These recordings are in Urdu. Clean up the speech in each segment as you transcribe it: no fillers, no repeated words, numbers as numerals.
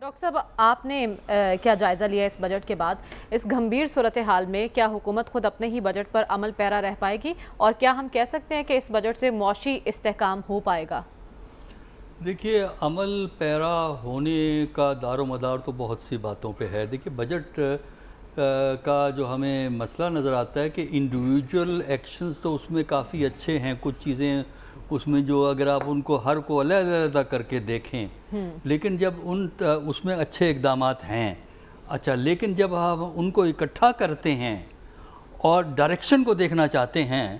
ڈاکٹر صاحب آپ نے کیا جائزہ لیا اس بجٹ کے بعد؟ اس گھمبیر صورتحال میں کیا حکومت خود اپنے ہی بجٹ پر عمل پیرا رہ پائے گی اور کیا ہم کہہ سکتے ہیں کہ اس بجٹ سے معاشی استحکام ہو پائے گا؟ دیکھیے، عمل پیرا ہونے کا دار و مدار تو بہت سی باتوں پہ ہے۔ دیکھیے، بجٹ کا جو ہمیں مسئلہ نظر آتا ہے کہ انڈیویجول ایکشنز تو اس میں کافی اچھے ہیں، کچھ چیزیں اس میں جو اگر آپ ان کو ہر کو علیحدہ کر کے دیکھیں، لیکن جب اس میں اچھے اقدامات ہیں، اچھا، لیکن جب آپ ان کو اکٹھا کرتے ہیں اور ڈائریکشن کو دیکھنا چاہتے ہیں،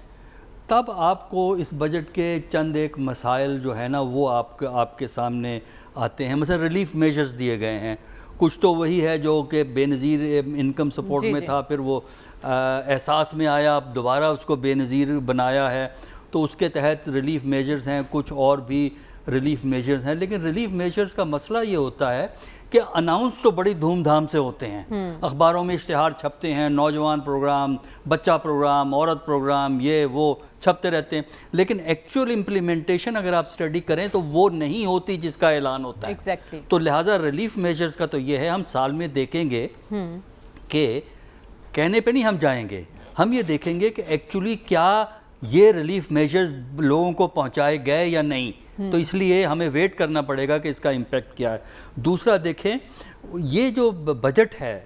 تب آپ کو اس بجٹ کے چند ایک مسائل جو ہے نا وہ آپ کے سامنے آتے ہیں۔ مثلا ریلیف میجرز دیے گئے ہیں، کچھ تو وہی ہے جو کہ بے نظیر انکم سپورٹ میں تھا، پھر وہ احساس میں آیا، اب دوبارہ اس کو بے نظیر بنایا ہے، تو اس کے تحت ریلیف میجرز ہیں، کچھ اور بھی ریلیف میجرز ہیں۔ لیکن ریلیف میجرز کا مسئلہ یہ ہوتا ہے کہ اناؤنس تو بڑی دھوم دھام سے ہوتے ہیں، اخباروں میں اشتہار چھپتے ہیں، نوجوان پروگرام، بچہ پروگرام، عورت پروگرام، یہ وہ چھپتے رہتے ہیں، لیکن ایکچوئل امپلیمنٹیشن اگر آپ سٹڈی کریں تو وہ نہیں ہوتی جس کا اعلان ہوتا ہے۔ تو لہٰذا ریلیف میجرز کا تو یہ ہے، ہم سال میں دیکھیں گے کہ کہنے پہ نہیں ہم جائیں گے، ہم یہ دیکھیں گے کہ ایکچولی کیا یہ ریلیف میجرز لوگوں کو پہنچائے گئے یا نہیں، تو اس لیے ہمیں ویٹ کرنا پڑے گا کہ اس کا امپیکٹ کیا ہے۔ دوسرا دیکھیں، یہ جو بجٹ ہے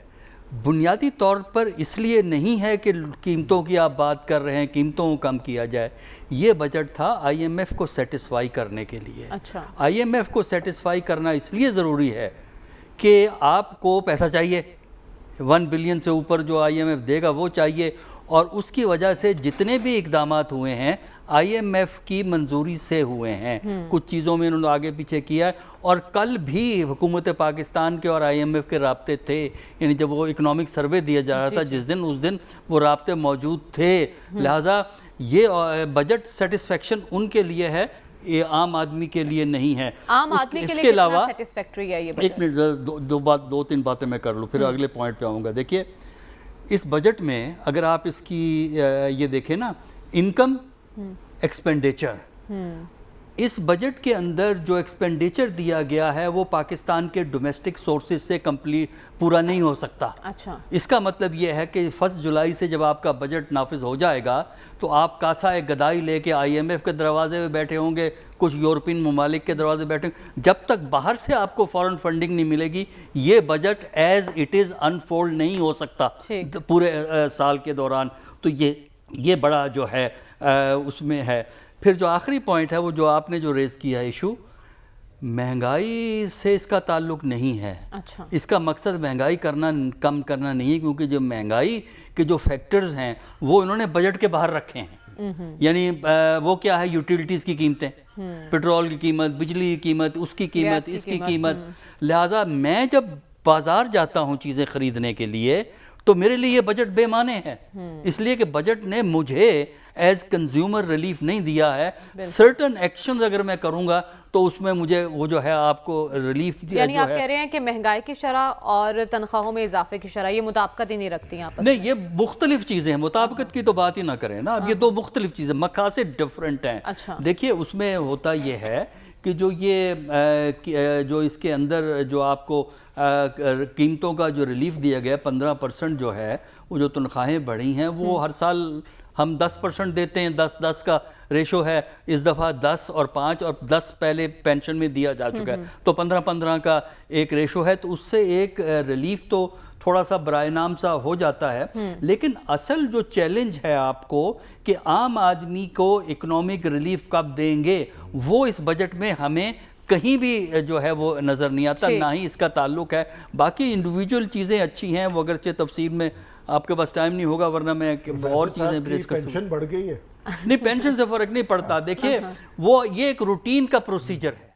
بنیادی طور پر اس لیے نہیں ہے کہ قیمتوں کی آپ بات کر رہے ہیں، قیمتوں کو کم کیا جائے، یہ بجٹ تھا آئی ایم ایف کو سیٹسفائی کرنے کے لیے۔ آئی ایم ایف کو سیٹسفائی کرنا اس لیے ضروری ہے کہ آپ کو پیسہ چاہیے، 1 بلین سے اوپر جو آئی ایم ایف دے گا وہ چاہیے، اور اس کی وجہ سے جتنے بھی اقدامات ہوئے ہیں آئی ایم ایف کی منظوری سے ہوئے ہیں، کچھ چیزوں میں انہوں نے آگے پیچھے کیا ہے، اور کل بھی حکومت پاکستان کے اور آئی ایم ایف کے رابطے تھے، یعنی جب وہ اکنامک سروے دیا جا رہا تھا اس دن وہ رابطے موجود تھے۔ لہٰذا یہ بجٹ سیٹسفیکشن ان کے لیے ہے، یہ عام آدمی کے لیے نہیں ہے۔ عام آدمی کے لیے کتنا سیٹسفیکٹری ہے یہ بجٹ؟ ایک منٹ، دو تین باتیں میں کر لوں، پھر اگلے پوائنٹ پہ آؤں گا۔ دیکھیے، اس بجٹ میں اگر آپ اس کی یہ دیکھیں نا، انکم ایکسپینڈیچر، اس بجٹ کے اندر جو ایکسپینڈیچر دیا گیا ہے وہ پاکستان کے ڈومیسٹک سورسز سے پورا نہیں ہو سکتا۔ اس کا مطلب یہ ہے کہ 1 جولائی سے جب آپ کا بجٹ نافذ ہو جائے گا تو آپ کاسا ایک گدائی لے کے آئی ایم ایف کے دروازے پہ بیٹھے ہوں گے، کچھ یورپین ممالک کے دروازے بیٹھے ہوں گے، جب تک باہر سے آپ کو فورن فنڈنگ نہیں ملے گی یہ budget as it is unfold نہیں ہو سکتا پورے سال کے دوران۔ تو یہ بڑا جو ہے اس میں ہے۔ پھر جو آخری پوائنٹ ہے وہ جو آپ نے جو ریز کیا ہے ایشو، مہنگائی سے اس کا تعلق نہیں ہے۔ اس کا مقصد مہنگائی کم کرنا نہیں ہے، کیونکہ جو مہنگائی کے جو فیکٹرز ہیں وہ انہوں نے بجٹ کے باہر رکھے ہیں۔ یعنی وہ کیا ہے، یوٹیلیٹیز کی قیمتیں، پیٹرول کی قیمت، بجلی کی قیمت، اس کی قیمت، اس کی قیمت۔ لہٰذا میں جب بازار جاتا ہوں چیزیں خریدنے کے لیے تو میرے لیے یہ بجٹ بے معنی ہے، اس لیے کہ بجٹ نے مجھے ایز کنزیومر ریلیف نہیں دیا ہے۔ سرٹن ایکشنز اگر میں کروں گا تو اس میں مجھے وہ جو ہے آپ کو ریلیف دیا۔ یعنی آپ کہہ رہے ہیں کہ مہنگائی کی شرح اور تنخواہوں میں اضافے کی شرح یہ مطابقت ہی نہیں رکھتی ہیں آپس میں؟ نہیں، یہ مختلف چیزیں ہیں، مطابقت کی تو بات ہی نہ کریں نا، اب یہ دو مختلف چیزیں، مقاصد ڈفرنٹ ہیں۔ دیکھیے، اس میں ہوتا یہ ہے کہ جو اس کے اندر جو آپ کو قیمتوں کا جو ریلیف دیا گیا 15% جو ہے، وہ جو تنخواہیں بڑھی ہیں وہ ہر سال ہم 10% دیتے ہیں، 10-10 کا ریشو ہے، اس دفعہ 10 اور 5 اور 10 پہلے پینشن میں دیا جا چکا ہے، تو 15-15 کا ایک ریشو ہے، تو اس سے ایک ریلیف تو تھوڑا سا برائے نام سا ہو جاتا ہے۔ لیکن اصل جو چیلنج ہے آپ کو کہ عام آدمی کو اکنامک ریلیف کب دیں گے، وہ اس بجٹ میں ہمیں کہیں بھی جو ہے وہ نظر نہیں آتا، نہ ہی اس کا تعلق ہے۔ باقی انڈیویجول چیزیں اچھی ہیں، وہ اگرچہ تفصیل میں آپ کے پاس ٹائم نہیں ہوگا، ورنہ میں اور چیزیں بریز کر سکتا ہوں۔ پینشن بڑھ گئی ہے؟ نہیں، پینشن سے فرق نہیں پڑتا۔ دیکھیے، وہ یہ ایک روٹین کا پروسیجر ہے۔